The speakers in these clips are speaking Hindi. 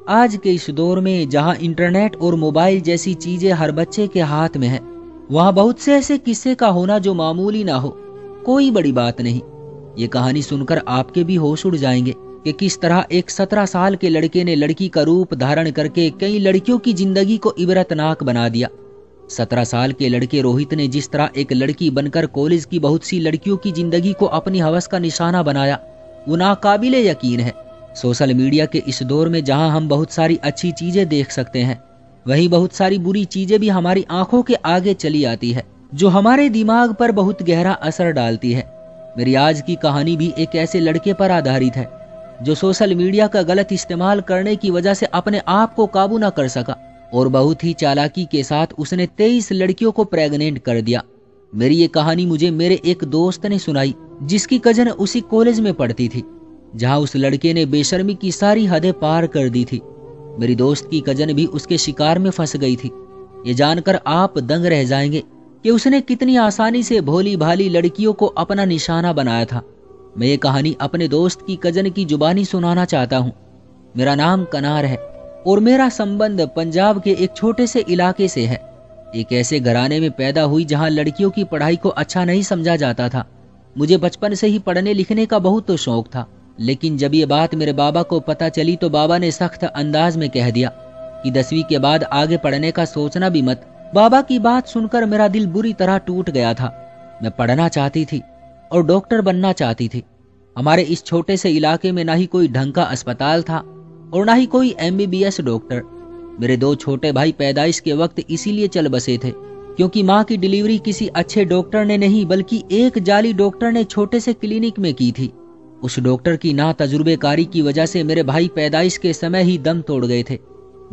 आज के इस दौर में जहां इंटरनेट और मोबाइल जैसी चीजें हर बच्चे के हाथ में है, वहां बहुत से ऐसे किस्से का होना जो मामूली ना हो, कोई बड़ी बात नहीं। ये कहानी सुनकर आपके भी होश उड़ जाएंगे कि किस तरह एक 17 साल के लड़के ने लड़की का रूप धारण करके कई लड़कियों की जिंदगी को इबरतनाक बना दिया। 17 साल के लड़के रोहित ने जिस तरह एक लड़की बनकर कॉलेज की बहुत सी लड़कियों की जिंदगी को अपनी हवस का निशाना बनाया, वो नाकाबिले यकीन है। सोशल मीडिया के इस दौर में जहां हम बहुत सारी अच्छी चीजें देख सकते हैं, वहीं बहुत सारी बुरी चीजें भी हमारी आंखों के आगे चली आती है, जो हमारे दिमाग पर बहुत गहरा असर डालती है। मेरी आज की कहानी भी एक ऐसे लड़के पर आधारित है जो सोशल मीडिया का गलत इस्तेमाल करने की वजह से अपने आप को काबू न कर सका और बहुत ही चालाकी के साथ उसने 23 लड़कियों को प्रेग्नेंट कर दिया। मेरी ये कहानी मुझे मेरे एक दोस्त ने सुनाई, जिसकी कजन उसी कॉलेज में पढ़ती थी जहां उस लड़के ने बेशर्मी की सारी हदें पार कर दी थी। मेरी दोस्त की कजन भी उसके शिकार में फंस गई थी। ये जानकर आप दंग रह जाएंगे कि उसने कितनी आसानी से भोली भाली लड़कियों को अपना निशाना बनाया था। मैं ये कहानी अपने दोस्त की कजन की जुबानी सुनाना चाहता हूँ। मेरा नाम कनार है और मेरा संबंध पंजाब के एक छोटे से इलाके से है। एक ऐसे घराने में पैदा हुई जहाँ लड़कियों की पढ़ाई को अच्छा नहीं समझा जाता था। मुझे बचपन से ही पढ़ने लिखने का बहुत तो शौक था, लेकिन जब ये बात मेरे बाबा को पता चली तो बाबा ने सख्त अंदाज में कह दिया कि 10वीं के बाद आगे पढ़ने का सोचना भी मत। बाबा की बात सुनकर मेरा दिल बुरी तरह टूट गया था। मैं पढ़ना चाहती थी और डॉक्टर बनना चाहती थी। हमारे इस छोटे से इलाके में ना ही कोई ढंग का अस्पताल था और ना ही कोई MBBS डॉक्टर। मेरे 2 छोटे भाई पैदाइश के वक्त इसीलिए चल बसे थे क्योंकि माँ की डिलीवरी किसी अच्छे डॉक्टर ने नहीं बल्कि एक जाली डॉक्टर ने छोटे से क्लिनिक में की थी। उस डॉक्टर की ना तजुर्बेकारी की वजह से मेरे भाई पैदाइश के समय ही दम तोड़ गए थे।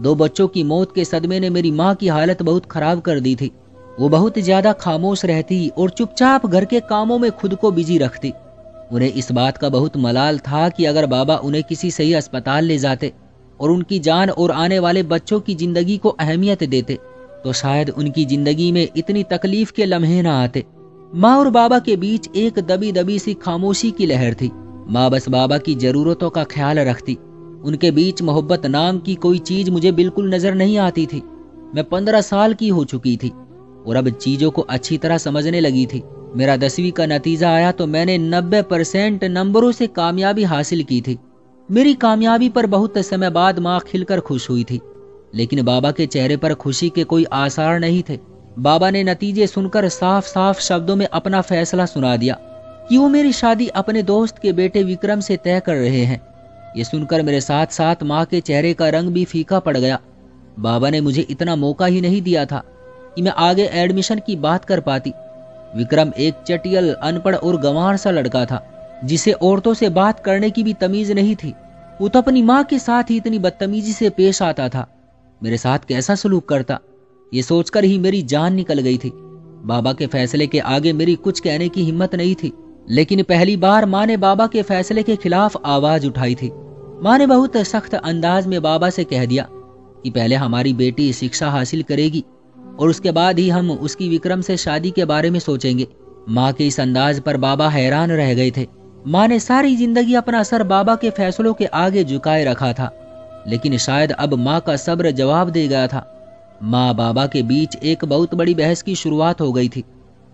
2 बच्चों की मौत के सदमे ने मेरी माँ की हालत बहुत खराब कर दी थी। वो बहुत ज्यादा खामोश रहती और चुपचाप घर के कामों में खुद को बिजी रखती। उन्हें इस बात का बहुत मलाल था कि अगर बाबा उन्हें किसी सही अस्पताल ले जाते और उनकी जान और आने वाले बच्चों की जिंदगी को अहमियत देते तो शायद उनकी जिंदगी में इतनी तकलीफ के लम्हे ना आते। माँ और बाबा के बीच एक दबी दबी सी खामोशी की लहर थी। माँ बस बाबा की जरूरतों का ख्याल रखती। उनके बीच मोहब्बत नाम की कोई चीज मुझे बिल्कुल नजर नहीं आती थी। मैं 15 साल की हो चुकी थी और अब चीजों को अच्छी तरह समझने लगी थी। मेरा 10वीं का नतीजा आया तो मैंने 90% नंबरों से कामयाबी हासिल की थी। मेरी कामयाबी पर बहुत समय बाद माँ खिलकर खुश हुई थी, लेकिन बाबा के चेहरे पर खुशी के कोई आसार नहीं थे। बाबा ने नतीजे सुनकर साफ साफ शब्दों में अपना फैसला सुना दिया कि वो मेरी शादी अपने दोस्त के बेटे विक्रम से तय कर रहे हैं। ये सुनकर मेरे साथ साथ माँ के चेहरे का रंग भी फीका पड़ गया। बाबा ने मुझे इतना मौका ही नहीं दिया था कि मैं आगे एडमिशन की बात कर पाती। विक्रम एक चटियल, अनपढ़ और गंवार सा लड़का था जिसे औरतों से बात करने की भी तमीज नहीं थी। वो तो अपनी माँ के साथ ही इतनी बदतमीजी से पेश आता था। मेरे साथ कैसा सलूक करता, ये सोचकर ही मेरी जान निकल गई थी। बाबा के फैसले के आगे मेरी कुछ कहने की हिम्मत नहीं थी, लेकिन पहली बार माँ ने बाबा के फैसले के खिलाफ आवाज उठाई थी। माँ ने बहुत सख्त अंदाज में बाबा से कह दिया कि पहले हमारी बेटी शिक्षा हासिल करेगी और उसके बाद ही हम उसकी विक्रम से शादी के बारे में सोचेंगे। माँ के इस अंदाज पर बाबा हैरान रह गए थे। माँ ने सारी जिंदगी अपना सर बाबा के फैसलों के आगे झुकाए रखा था, लेकिन शायद अब माँ का सब्र जवाब दे गया था। माँ बाबा के बीच एक बहुत बड़ी बहस की शुरुआत हो गई थी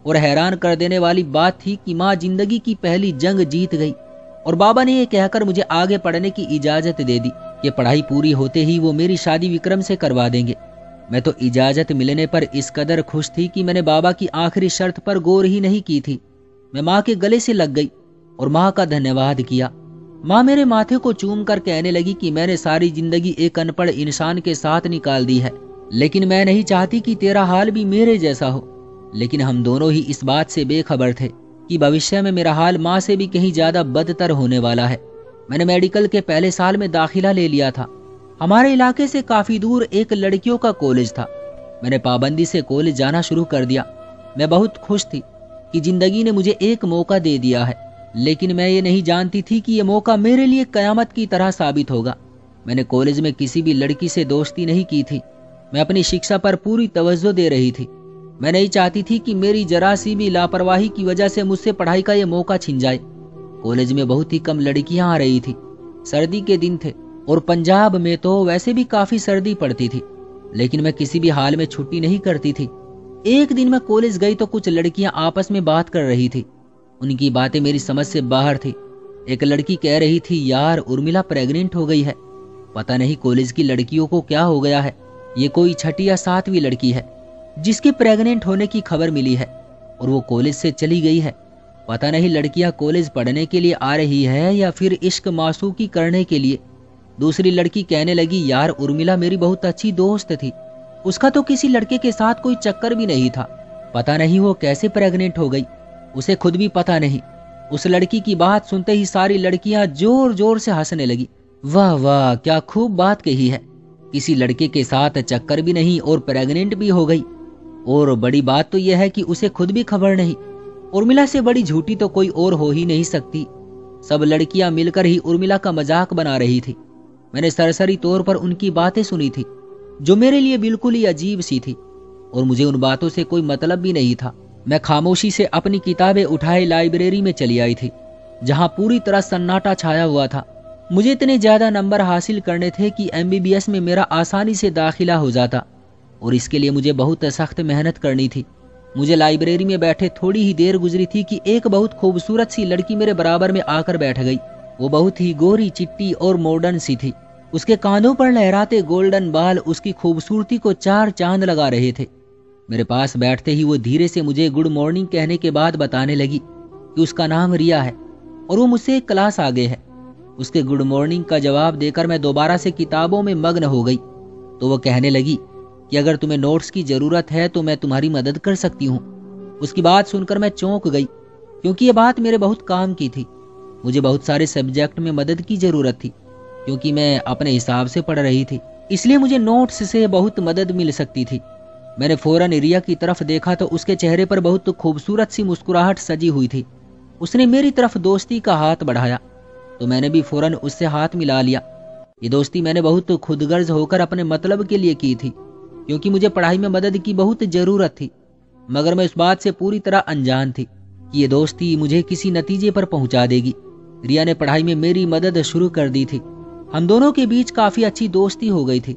और हैरान कर देने वाली बात थी कि माँ जिंदगी की पहली जंग जीत गई और बाबा ने यह कहकर मुझे आगे पढ़ने की इजाजत दे दी कि पढ़ाई पूरी होते ही वो मेरी शादी विक्रम से करवा देंगे। मैं तो इजाजत मिलने पर इस कदर खुश थी कि मैंने बाबा की आखिरी शर्त पर गौर ही नहीं की थी। मैं माँ के गले से लग गई और माँ का धन्यवाद किया। माँ मेरे माथे को चूम कर कहने लगी कि मैंने सारी जिंदगी एक अनपढ़ इंसान के साथ निकाल दी है, लेकिन मैं नहीं चाहती कि तेरा हाल भी मेरे जैसा हो। लेकिन हम दोनों ही इस बात से बेखबर थे कि भविष्य में मेरा हाल माँ से भी कहीं ज्यादा बदतर होने वाला है। मैंने मेडिकल के पहले साल में दाखिला ले लिया था। हमारे इलाके से काफी दूर एक लड़कियों का कॉलेज था। मैंने पाबंदी से कॉलेज जाना शुरू कर दिया। मैं बहुत खुश थी कि जिंदगी ने मुझे एक मौका दे दिया है, लेकिन मैं ये नहीं जानती थी कि ये मौका मेरे लिए कयामत की तरह साबित होगा। मैंने कॉलेज में किसी भी लड़की से दोस्ती नहीं की थी। मैं अपनी शिक्षा पर पूरी तवज्जो दे रही थी। मैं नहीं चाहती थी कि मेरी जरा सी भी लापरवाही की वजह से मुझसे पढ़ाई का ये मौका छिन जाए। कॉलेज में बहुत ही कम लड़कियां आ रही थी। सर्दी के दिन थे और पंजाब में तो वैसे भी काफी सर्दी पड़ती थी, लेकिन मैं किसी भी हाल में छुट्टी नहीं करती थी। एक दिन मैं कॉलेज गई तो कुछ लड़कियां आपस में बात कर रही थी। उनकी बातें मेरी समझ से बाहर थी। एक लड़की कह रही थी, यार उर्मिला प्रेग्नेंट हो गई है। पता नहीं कॉलेज की लड़कियों को क्या हो गया है। ये कोई 6ठी या 7वीं लड़की है जिसके प्रेग्नेंट होने की खबर मिली है और वो कॉलेज से चली गई है। पता नहीं लड़कियां कॉलेज पढ़ने के लिए आ रही है या फिर इश्क मासूकी करने के लिए। दूसरी लड़की कहने लगी, यार उर्मिला मेरी बहुत अच्छी दोस्त थी, उसका तो किसी लड़के के साथ कोई चक्कर भी नहीं था। पता नहीं वो कैसे प्रेग्नेंट हो गई, उसे खुद भी पता नहीं। उस लड़की की बात सुनते ही सारी लड़कियां जोर जोर से हंसने लगी। वाह वाह, क्या खूब बात कही है। किसी लड़के के साथ चक्कर भी नहीं और प्रेग्नेंट भी हो गई। और बड़ी बात तो यह है कि उसे खुद भी खबर नहीं। उर्मिला से बड़ी झूठी तो कोई और हो ही नहीं सकती। सब लड़कियां मिलकर ही उर्मिला का मजाक बना रही थी। मैंने सरसरी तौर पर उनकी बातें सुनी थी जो मेरे लिए बिल्कुल ही अजीब सी थी और मुझे उन बातों से कोई मतलब भी नहीं था। मैं खामोशी से अपनी किताबें उठाए लाइब्रेरी में चली आई थी जहां पूरी तरह सन्नाटा छाया हुआ था। मुझे इतने ज्यादा नंबर हासिल करने थे कि MBBS में मेरा आसानी से दाखिला हो जाता और इसके लिए मुझे बहुत सख्त मेहनत करनी थी। मुझे लाइब्रेरी में बैठे थोड़ी ही देर गुजरी थी कि एक बहुत खूबसूरत सी लड़की मेरे बराबर में आकर बैठ गई। वो बहुत ही गोरी चिट्टी और मॉडर्न सी थी। उसके कांधों पर लहराते गोल्डन बाल उसकी खूबसूरती को 4 चांद लगा रहे थे। मेरे पास बैठते ही वो धीरे से मुझे गुड मॉर्निंग कहने के बाद बताने लगी कि उसका नाम रिया है और वो मुझसे एक क्लास आगे है। उसके गुड मॉर्निंग का जवाब देकर मैं दोबारा से किताबों में मग्न हो गई तो वो कहने लगी कि अगर तुम्हें नोट्स की जरूरत है तो मैं तुम्हारी मदद कर सकती हूँ। उसकी बात सुनकर मैं चौंक गई क्योंकि ये बात मेरे बहुत काम की थी। मुझे बहुत सारे सब्जेक्ट में मदद की जरूरत थी क्योंकि मैं अपने हिसाब से पढ़ रही थी, इसलिए मुझे नोट्स से बहुत मदद मिल सकती थी। मैंने फौरन रिया की तरफ देखा तो उसके चेहरे पर बहुत खूबसूरत सी मुस्कुराहट सजी हुई थी। उसने मेरी तरफ दोस्ती का हाथ बढ़ाया तो मैंने भी फौरन उससे हाथ मिला लिया। ये दोस्ती मैंने बहुत खुदगर्ज होकर अपने मतलब के लिए की थी क्योंकि मुझे पढ़ाई में मदद की बहुत जरूरत थी, मगर मैं इस बात से पूरी तरह अनजान थी कि ये दोस्ती मुझे किसी नतीजे पर पहुंचा देगी। रिया ने पढ़ाई में मेरी मदद शुरू कर दी थी। हम दोनों के बीच काफी अच्छी दोस्ती हो गई थी।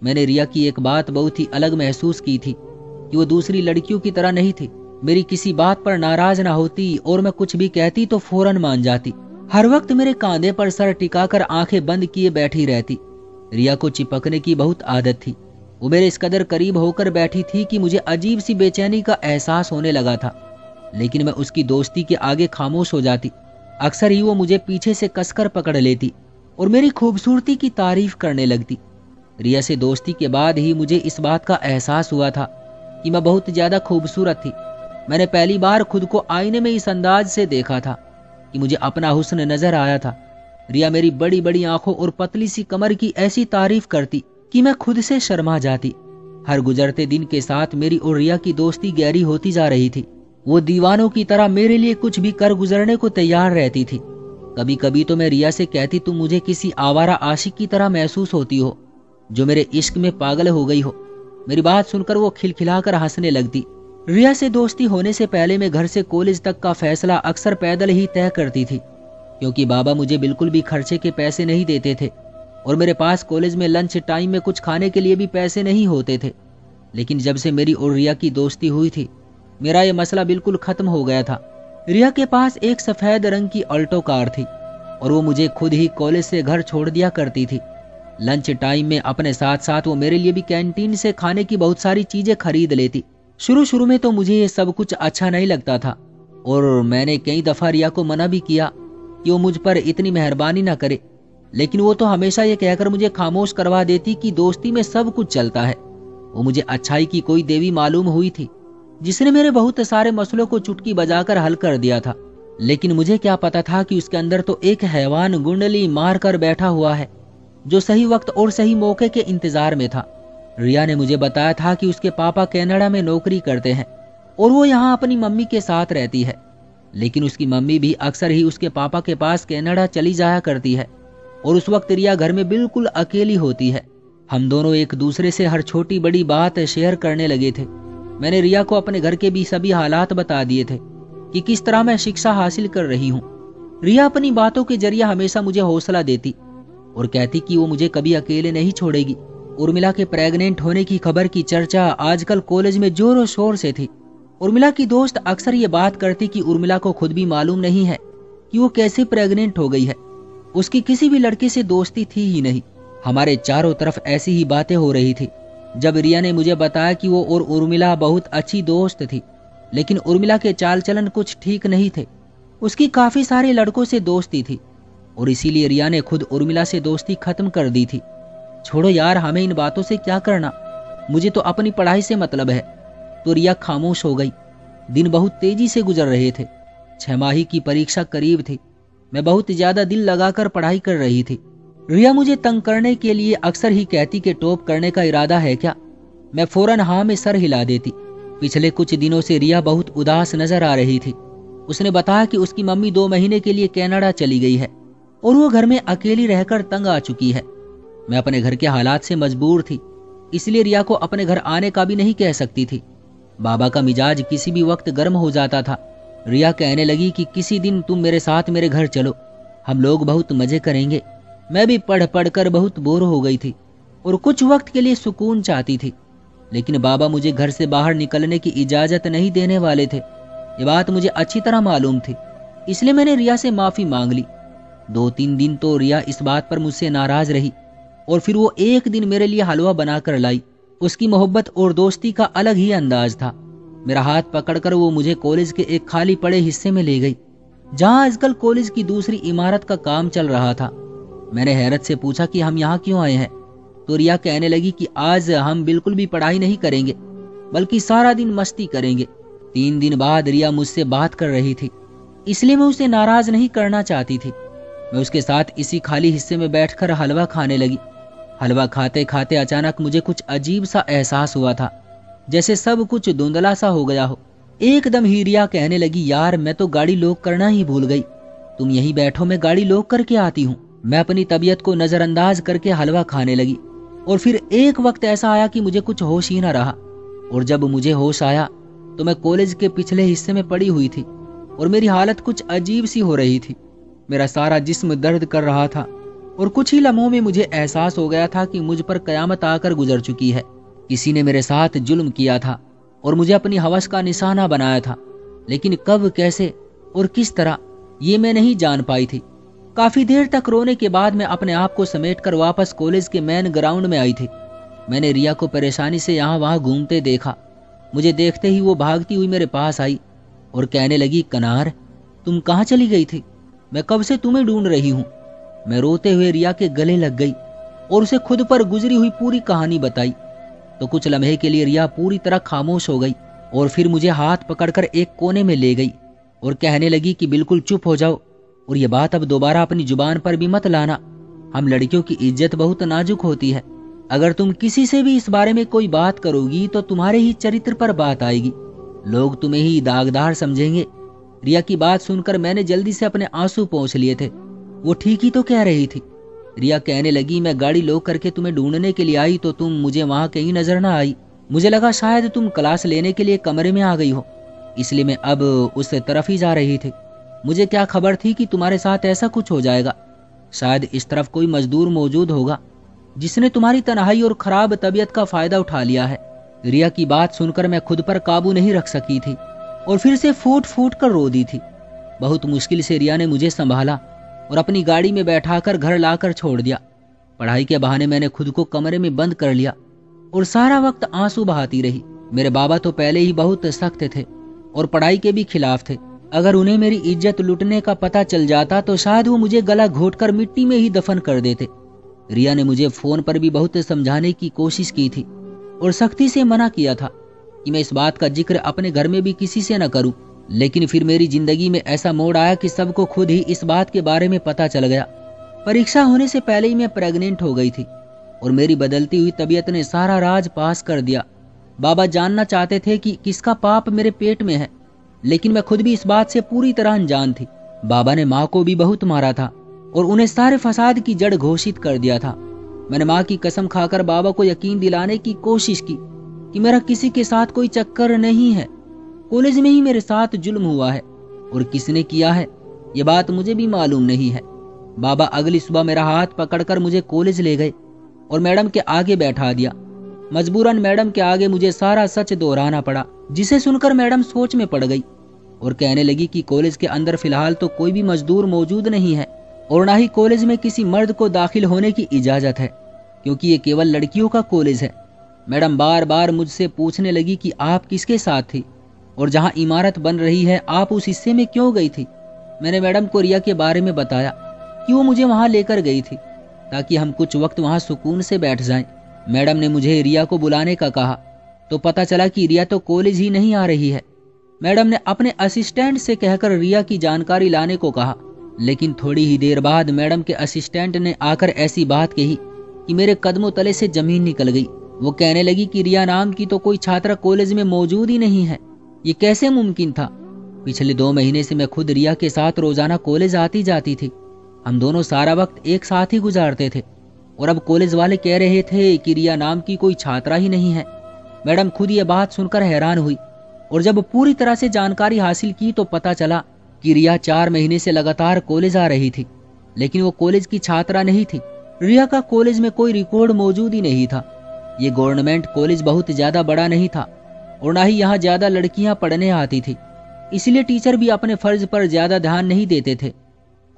मैंने रिया की एक बात बहुत ही अलग महसूस की थी कि वो दूसरी लड़कियों की तरह नहीं थी। मेरी किसी बात पर नाराज ना होती और मैं कुछ भी कहती तो फौरन मान जाती। हर वक्त मेरे कांधे पर सर टिकाकर आंखें बंद किए बैठी रहती। रिया को चिपकने की बहुत आदत थी। वो मेरे इस कदर करीब होकर बैठी थी कि मुझे अजीब सी बेचैनी का एहसास होने लगा था, लेकिन मैं उसकी दोस्ती के आगे खामोश हो जाती। अक्सर ही वो मुझे पीछे से कसकर पकड़ लेती और मेरी खूबसूरती की तारीफ करने लगती। रिया से दोस्ती के बाद ही मुझे इस बात का एहसास हुआ था कि मैं बहुत ज्यादा खूबसूरत थी। मैंने पहली बार खुद को आईने में इस अंदाज से देखा था कि मुझे अपना हुस्न नजर आया था। रिया मेरी बड़ी बड़ी आंखों और पतली सी कमर की ऐसी तारीफ करती कि मैं खुद से शर्मा जाती। हर गुजरते दिन के साथ मेरी और रिया की दोस्ती गहरी होती जा रही थी। वो दीवानों की तरह मेरे लिए कुछ भी कर गुजरने को तैयार रहती थी। कभी कभी तो मैं रिया से कहती, तुम मुझे किसी आवारा आशिक की तरह महसूस होती हो जो मेरे इश्क में पागल हो गई हो। मेरी बात सुनकर वो खिलखिलाकर हंसने लगती। रिया से दोस्ती होने से पहले मैं घर से कॉलेज तक का फैसला अक्सर पैदल ही तय करती थी क्योंकि बाबा मुझे बिल्कुल भी खर्चे के पैसे नहीं देते थे और मेरे पास कॉलेज में लंच टाइम में कुछ खाने के लिए भी पैसे नहीं होते थे। लेकिन जब से मेरी और रिया की दोस्ती हुई थी मेरा ये मसला बिल्कुल खत्म हो गया था। रिया के पास एक सफेद रंग की ऑल्टो कार थी और वो मुझे खुद ही कॉलेज से घर छोड़ दिया करती थी। लंच टाइम में अपने साथ साथ वो मेरे लिए भी कैंटीन से खाने की बहुत सारी चीजें खरीद लेती। शुरू शुरू में तो मुझे ये सब कुछ अच्छा नहीं लगता था और मैंने कई दफा रिया को मना भी किया कि वो मुझ पर इतनी मेहरबानी ना करे, लेकिन वो तो हमेशा ये कहकर मुझे खामोश करवा देती कि दोस्ती में सब कुछ चलता है। वो मुझे अच्छाई की कोई देवी मालूम हुई थी जिसने मेरे बहुत सारे मसलों को चुटकी बजाकर हल कर दिया था। लेकिन मुझे क्या पता था कि उसके अंदर तो एक हैवान गुंडली मार कर बैठा हुआ है जो सही वक्त और सही मौके के इंतजार में था। रिया ने मुझे बताया था कि उसके पापा कनाडा में नौकरी करते हैं और वो यहाँ अपनी मम्मी के साथ रहती है, लेकिन उसकी मम्मी भी अक्सर ही उसके पापा के पास कनाडा चली जाया करती है और उस वक्त रिया घर में बिल्कुल अकेली होती है। हम दोनों एक दूसरे से हर छोटी बड़ी बात शेयर करने लगे थे। मैंने रिया को अपने घर के भी सभी हालात बता दिए थे कि किस तरह मैं शिक्षा हासिल कर रही हूँ। रिया अपनी बातों के जरिए हमेशा मुझे हौसला देती और कहती कि वो मुझे कभी अकेले नहीं छोड़ेगी। उर्मिला के प्रेग्नेंट होने की खबर की चर्चा आजकल कॉलेज में जोरों शोर से थी। उर्मिला की दोस्त अक्सर ये बात करती कि उर्मिला को खुद भी मालूम नहीं है कि वो कैसे प्रेग्नेंट हो गई है। उसकी किसी भी लड़के से दोस्ती थी ही नहीं। हमारे चारों तरफ ऐसी ही बातें हो रही थी। जब रिया ने मुझे बताया कि वो और उर्मिला बहुत अच्छी दोस्त थी, लेकिन उर्मिला के चाल चलन कुछ ठीक नहीं थे। उसकी काफी सारे लड़कों से दोस्ती थी और इसीलिए रिया ने खुद उर्मिला से दोस्ती खत्म कर दी थी। छोड़ो यार, हमें इन बातों से क्या करना, मुझे तो अपनी पढ़ाई से मतलब है। तो रिया खामोश हो गई। दिन बहुत तेजी से गुजर रहे थे। 6 माही की परीक्षा करीब थी। मैं बहुत ज्यादा दिल लगाकर पढ़ाई कर रही थी। रिया मुझे तंग करने के लिए अक्सर ही कहती कि टॉप करने का इरादा है क्या। मैं फौरन हाँ में सर हिला देती। पिछले कुछ दिनों से रिया बहुत उदास नजर आ रही थी। उसने बताया कि उसकी मम्मी 2 महीने के लिए कनाडा चली गई है और वो घर में अकेली रहकर तंग आ चुकी है। मैं अपने घर के हालात से मजबूर थी, इसलिए रिया को अपने घर आने का भी नहीं कह सकती थी। बाबा का मिजाज किसी भी वक्त गर्म हो जाता था। रिया कहने लगी कि किसी दिन तुम मेरे साथ मेरे घर चलो, हम लोग बहुत मजे करेंगे। मैं भी पढ़ पढ़ कर बहुत बोर हो गई थी और कुछ वक्त के लिए सुकून चाहती थी, लेकिन बाबा मुझे घर से बाहर निकलने की इजाजत नहीं देने वाले थे। ये बात मुझे अच्छी तरह मालूम थी, इसलिए मैंने रिया से माफी मांग ली। 2-3 दिन तो रिया इस बात पर मुझसे नाराज रही और फिर वो एक दिन मेरे लिए हलवा बनाकर लाई। उसकी मोहब्बत और दोस्ती का अलग ही अंदाज था। मेरा हाथ पकड़कर वो मुझे कॉलेज के एक खाली पड़े हिस्से में ले गई, जहां आजकल कॉलेज की दूसरी इमारत का काम चल रहा था। मैंने हैरत से पूछा कि हम यहाँ क्यों आए हैं, तो रिया कहने लगी कि आज हम बिल्कुल भी पढ़ाई नहीं करेंगे, बल्कि सारा दिन मस्ती करेंगे। 3 दिन बाद रिया मुझसे बात कर रही थी, इसलिए मैं उसे नाराज नहीं करना चाहती थी। मैं उसके साथ इसी खाली हिस्से में बैठकर हलवा खाने लगी। हलवा खाते खाते अचानक मुझे कुछ अजीब सा एहसास हुआ था, जैसे सब कुछ धुंधला सा हो गया हो। एकदम ही रिया कहने लगी, यार मैं तो गाड़ी लॉक करना ही भूल गई, तुम यहीं बैठो, मैं गाड़ी लॉक करके आती हूँ। मैं अपनी तबीयत को नजरअंदाज करके हलवा खाने लगी और फिर एक वक्त ऐसा आया कि मुझे कुछ होश ही ना रहा। और जब मुझे होश आया तो मैं कॉलेज के पिछले हिस्से में पड़ी हुई थी और मेरी हालत कुछ अजीब सी हो रही थी। मेरा सारा जिस्म दर्द कर रहा था और कुछ ही लम्हों में मुझे एहसास हो गया था कि मुझ पर कयामत आकर गुजर चुकी है। किसी ने मेरे साथ जुल्म किया था और मुझे अपनी हवस का निशाना बनाया था, लेकिन कब, कैसे और किस तरह ये मैं नहीं जान पाई थी। काफी देर तक रोने के बाद मैं अपने आप को समेटकर वापस कॉलेज के मेन ग्राउंड में आई थी। मैंने रिया को परेशानी से यहाँ वहां घूमते देखा। मुझे देखते ही वो भागती हुई मेरे पास आई और कहने लगी, कनार तुम कहाँ चली गई थी, मैं कब से तुम्हें ढूंढ रही हूँ। मैं रोते हुए रिया के गले लग गई और उसे खुद पर गुजरी हुई पूरी कहानी बताई। तो कुछ लम्हे के लिए रिया पूरी तरह खामोश हो गई और फिर मुझे हाथ पकड़कर एक कोने में ले गई और कहने लगी कि बिल्कुल चुप हो जाओ और ये बात अब दोबारा अपनी जुबान पर भी मत लाना। हम लड़कियों की इज्जत बहुत नाजुक होती है, अगर तुम किसी से भी इस बारे में कोई बात करोगी तो तुम्हारे ही चरित्र पर बात आएगी, लोग तुम्हें ही दागदार समझेंगे। रिया की बात सुनकर मैंने जल्दी से अपने आंसू पोंछ लिए थे। वो ठीक ही तो कह रही थी। रिया कहने लगी, मैं गाड़ी लॉक करके तुम्हें ढूंढने के लिए आई तो तुम मुझे वहां कहीं नजर ना आई। मुझे लगा शायद तुम क्लास लेने के लिए कमरे में आ गई हो, इसलिए मैं अब उस तरफ ही जा रही थी। मुझे क्या खबर थी कि तुम्हारे साथ ऐसा कुछ हो जाएगा। शायद इस तरफ कोई मजदूर मौजूद होगा जिसने तुम्हारी तन्हाई और खराब तबीयत का फायदा उठा लिया है। रिया की बात सुनकर मैं खुद पर काबू नहीं रख सकी थी और फिर से फूट फूट कर रो दी थी। बहुत मुश्किल से रिया ने मुझे संभाला और अपनी गाड़ी में बैठाकर घर लाकर छोड़ दिया। पढ़ाई के बहाने मैंने खुद को कमरे में बंद कर लिया और सारा वक्त आंसू बहाती रही। मेरे बाबा तो पहले ही बहुत सख्त थे और पढ़ाई के भी खिलाफ थे। अगर उन्हें मेरी इज्जत लूटने का पता चल जाता तो शायद वो मुझे गला घोटकर मिट्टी में ही दफन कर देते। रिया ने मुझे फोन पर भी बहुत समझाने की कोशिश की थी और सख्ती से मना किया था कि मैं इस बात का जिक्र अपने घर में भी किसी से न करूं। लेकिन फिर मेरी जिंदगी में ऐसा मोड़ आया कि सबको खुद ही इस बात के बारे में पता चल गया। परीक्षा होने से पहले ही मैं प्रेग्नेंट हो गई थी और मेरी बदलती हुई तबीयत ने सारा राज पास कर दिया। बाबा जानना चाहते थे कि किसका पाप मेरे पेट में है, लेकिन मैं खुद भी इस बात से पूरी तरह अनजान थी। बाबा ने माँ को भी बहुत मारा था और उन्हें सारे फसाद की जड़ घोषित कर दिया था। मैंने माँ की कसम खाकर बाबा को यकीन दिलाने की कोशिश की कि मेरा किसी के साथ कोई चक्कर नहीं है, कॉलेज में ही मेरे साथ जुल्म हुआ है और किसने किया है ये बात मुझे भी मालूम नहीं है। बाबा अगली सुबह मेरा हाथ पकड़कर मुझे कॉलेज ले गए और मैडम के आगे बैठा दिया। मजबूरन मैडम के आगे मुझे सारा सच दोहराना पड़ा, जिसे सुनकर मैडम सोच में पड़ गई और कहने लगी कि कॉलेज के अंदर फिलहाल तो कोई भी मजदूर मौजूद नहीं है और ना ही कॉलेज में किसी मर्द को दाखिल होने की इजाजत है, क्योंकि ये केवल लड़कियों का कॉलेज है। मैडम बार बार मुझसे पूछने लगी कि आप किसके साथ थी और जहां इमारत बन रही है आप उस हिस्से में क्यों गई थी। मैंने मैडम को रिया के बारे में बताया कि वो मुझे वहां लेकर गई थी ताकि हम कुछ वक्त वहां सुकून से बैठ जाएं। मैडम ने मुझे रिया को बुलाने का कहा तो पता चला कि रिया तो कॉलेज ही नहीं आ रही है। मैडम ने अपने असिस्टेंट से कहकर रिया की जानकारी लाने को कहा, लेकिन थोड़ी ही देर बाद मैडम के असिस्टेंट ने आकर ऐसी बात कही कि मेरे कदमों तले से जमीन निकल गई। वो कहने लगी कि रिया नाम की तो कोई छात्रा कॉलेज में मौजूद ही नहीं है। ये कैसे मुमकिन था? पिछले 2 महीने से मैं खुद रिया के साथ रोजाना कॉलेज आती जाती थी। हम दोनों सारा वक्त एक साथ ही गुजारते थे और अब कॉलेज वाले कह रहे थे कि रिया नाम की कोई छात्रा ही नहीं है। मैडम खुद ये बात सुनकर हैरान हुई और जब पूरी तरह से जानकारी हासिल की तो पता चला कि रिया 4 महीने से लगातार कॉलेज आ रही थी, लेकिन वो कॉलेज की छात्रा नहीं थी। रिया का कॉलेज में कोई रिकॉर्ड मौजूद ही नहीं था। ये गवर्नमेंट कॉलेज बहुत ज्यादा बड़ा नहीं था और ना ही यहाँ ज्यादा लड़कियां पढ़ने आती थी, इसलिए टीचर भी अपने फर्ज पर ज्यादा ध्यान नहीं देते थे।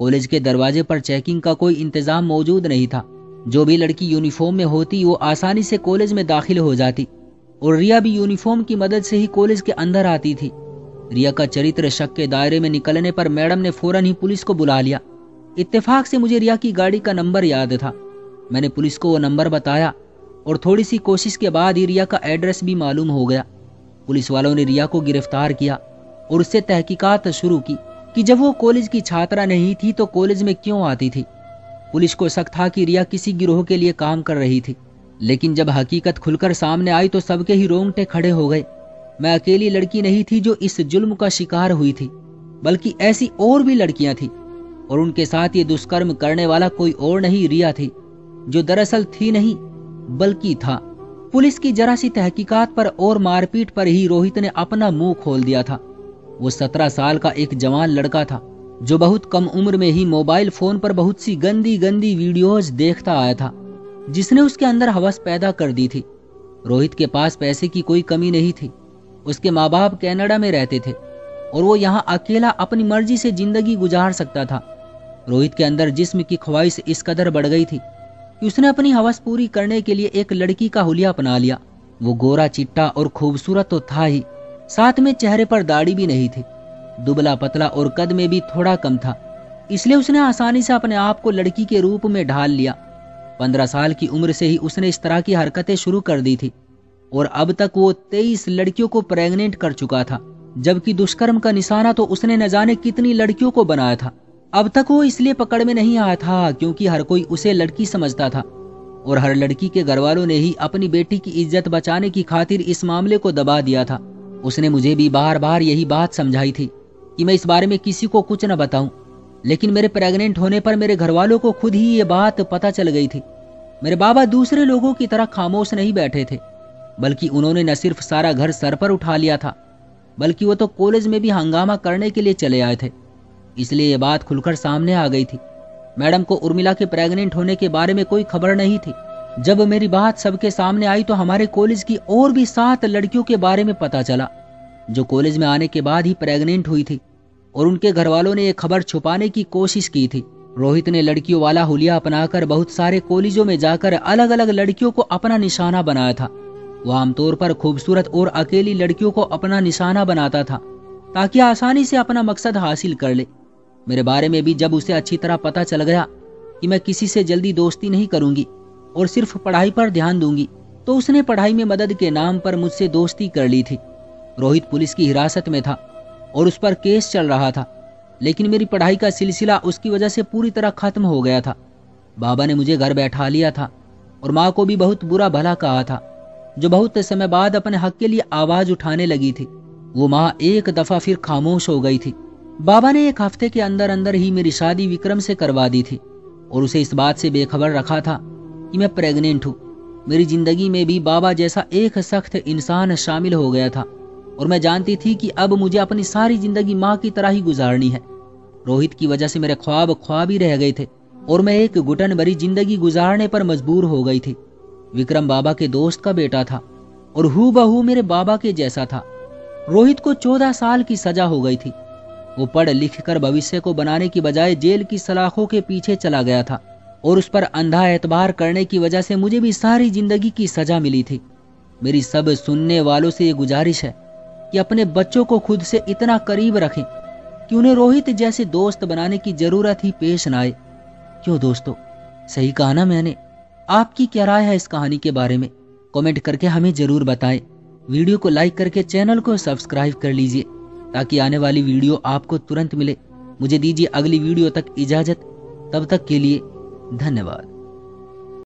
कॉलेज के दरवाजे पर चेकिंग का कोई इंतजाम मौजूद नहीं था। जो भी लड़की यूनिफॉर्म में होती वो आसानी से कॉलेज में दाखिल हो जाती और रिया भी यूनिफॉर्म की मदद से ही कॉलेज के अंदर आती थी। रिया का चरित्र शक के दायरे में निकलने पर मैडम ने फौरन ही पुलिस को बुला लिया। इत्तेफाक से मुझे रिया की गाड़ी का नंबर याद था। मैंने पुलिस को वो नंबर बताया और थोड़ी सी कोशिश के बाद ही रिया का एड्रेस भी मालूम हो गया। पुलिस वालों ने रिया को गिरफ्तार किया और उससे तहकीकात शुरू की कि जब वो कॉलेज की छात्रा नहीं थी तो कॉलेज में क्यों आती थी। पुलिस को शक था कि रिया किसी गिरोह के लिए काम कर रही थी, लेकिन जब हकीकत खुलकर सामने आई तो सबके ही रोंगटे खड़े हो गए। मैं अकेली लड़की नहीं थी जो इस जुल्म का शिकार हुई थी, बल्कि ऐसी और भी लड़कियां थी और उनके साथ ये दुष्कर्म करने वाला कोई और नहीं रिया थी, जो दरअसल थी नहीं बल्कि था। पुलिस की जरा सी तहकीकात पर और मारपीट पर ही रोहित ने अपना मुंह खोल दिया था। वो 17 साल का एक जवान लड़का था जो बहुत कम उम्र में ही मोबाइल फोन पर बहुत सी गंदी गंदी वीडियोज देखता आया था, जिसने उसके अंदर हवस पैदा कर दी थी। रोहित के पास पैसे की कोई कमी नहीं थी। उसके माँ बाप कनाडा में रहते थे और वो यहाँ अकेला अपनी मर्जी से जिंदगी गुजार सकता था। रोहित के अंदर जिस्म की ख्वाहिश इस कदर बढ़ गई थी कि उसने अपनी हवस पूरी करने के लिए एक लड़की का हुलिया अपना लिया। वो गोरा चिट्टा और खूबसूरत तो था ही, साथ में चेहरे पर दाढ़ी भी नहीं थी। दुबला पतला और कद में भी थोड़ा कम था, इसलिए उसने आसानी से अपने आप को लड़की के रूप में ढाल लिया। 15 साल की उम्र से ही उसने इस तरह की हरकतें शुरू कर दी थी और अब तक वो 23 लड़कियों को प्रेग्नेंट कर चुका था, जबकि दुष्कर्म का निशाना तो उसने न जाने कितनी लड़कियों को बनाया था। अब तक वो इसलिए पकड़ में नहीं आया था क्योंकि हर कोई उसे लड़की समझता था और हर लड़की के घर वालों ने ही अपनी बेटी की इज्जत बचाने की खातिर इस मामले को दबा दिया था। उसने मुझे भी बार बार यही बात समझाई थी कि मैं इस बारे में किसी को कुछ न बताऊं, लेकिन मेरे प्रेग्नेंट होने पर मेरे घर वालों को खुद ही ये बात पता चल गई थी। मेरे बाबा दूसरे लोगों की तरह खामोश नहीं बैठे थे, बल्कि उन्होंने न सिर्फ सारा घर सर पर उठा लिया था, बल्कि वो तो कॉलेज में भी हंगामा करने के लिए चले आए थे। इसलिए ये बात खुलकर सामने आ गई थी। मैडम को उर्मिला के प्रेग्नेंट होने के बारे में कोई खबर नहीं थी। जब मेरी बात सबके सामने आई तो हमारे कॉलेज की और भी 7 लड़कियों के बारे में पता चला जो कॉलेज में आने के बाद ही प्रेग्नेंट हुई थी और उनके घर वालों ने यह खबर छुपाने की कोशिश की थी। रोहित ने लड़कियों वाला हुलिया अपनाकर बहुत सारे कॉलेजों में जाकर अलग अलग लड़कियों को अपना निशाना बनाया था। वह आमतौर पर खूबसूरत और अकेली लड़कियों को अपना निशाना बनाता था ताकि आसानी से अपना मकसद हासिल कर ले। मेरे बारे में भी जब उसे अच्छी तरह पता चल गया कि मैं किसी से जल्दी दोस्ती नहीं करूंगी और सिर्फ पढ़ाई पर ध्यान दूंगी, तो उसने पढ़ाई में मदद के नाम पर मुझसे दोस्ती कर ली थी। रोहित पुलिस की हिरासत में था और उस पर केस चल रहा था, लेकिन मेरी पढ़ाई का सिलसिला उसकी वजह से पूरी तरह खत्म हो गया था। बाबा ने मुझे घर बैठा लिया था और माँ को भी बहुत बुरा भला कहा था, जो बहुत समय बाद अपने हक के लिए आवाज उठाने लगी थी। वो माँ एक दफा फिर खामोश हो गई थी। बाबा ने 1 हफ्ते के अंदर अंदर ही मेरी शादी विक्रम से करवा दी थी और उसे इस बात से बेखबर रखा था कि मैं प्रेग्नेंट हूँ। मेरी जिंदगी में भी बाबा जैसा एक सख्त इंसान शामिल हो गया था और मैं जानती थी कि अब मुझे अपनी सारी जिंदगी माँ की तरह ही गुजारनी है। रोहित की वजह से मेरे ख्वाब ही रह गए थे और मैं एक घुटन भरी जिंदगी गुजारने पर मजबूर हो गई थी। विक्रम बाबा के दोस्त का बेटा था और हूबहू मेरे बाबा के जैसा था। रोहित को 14 साल की सजा हो गई थी। वो पढ़ लिख कर भविष्य को बनाने की बजाय जेल की सलाखों के पीछे चला गया था और उस पर अंधा एतबार करने की वजह से मुझे भी सारी जिंदगी की सजा मिली थी। मेरी सब सुनने वालों से ये गुजारिश है कि अपने बच्चों को खुद से इतना करीब रखें कि उन्हें रोहित जैसे दोस्त बनाने की जरूरत ही पेश ना आए। क्यों दोस्तों, सही कहा ना मैंने? आपकी क्या राय है इस कहानी के बारे में? कमेंट करके हमें जरूर बताएं। वीडियो को लाइक करके चैनल को सब्सक्राइब कर लीजिए ताकि आने वाली वीडियो आपको तुरंत मिले। मुझे दीजिए अगली वीडियो तक इजाजत। तब तक के लिए धन्यवाद।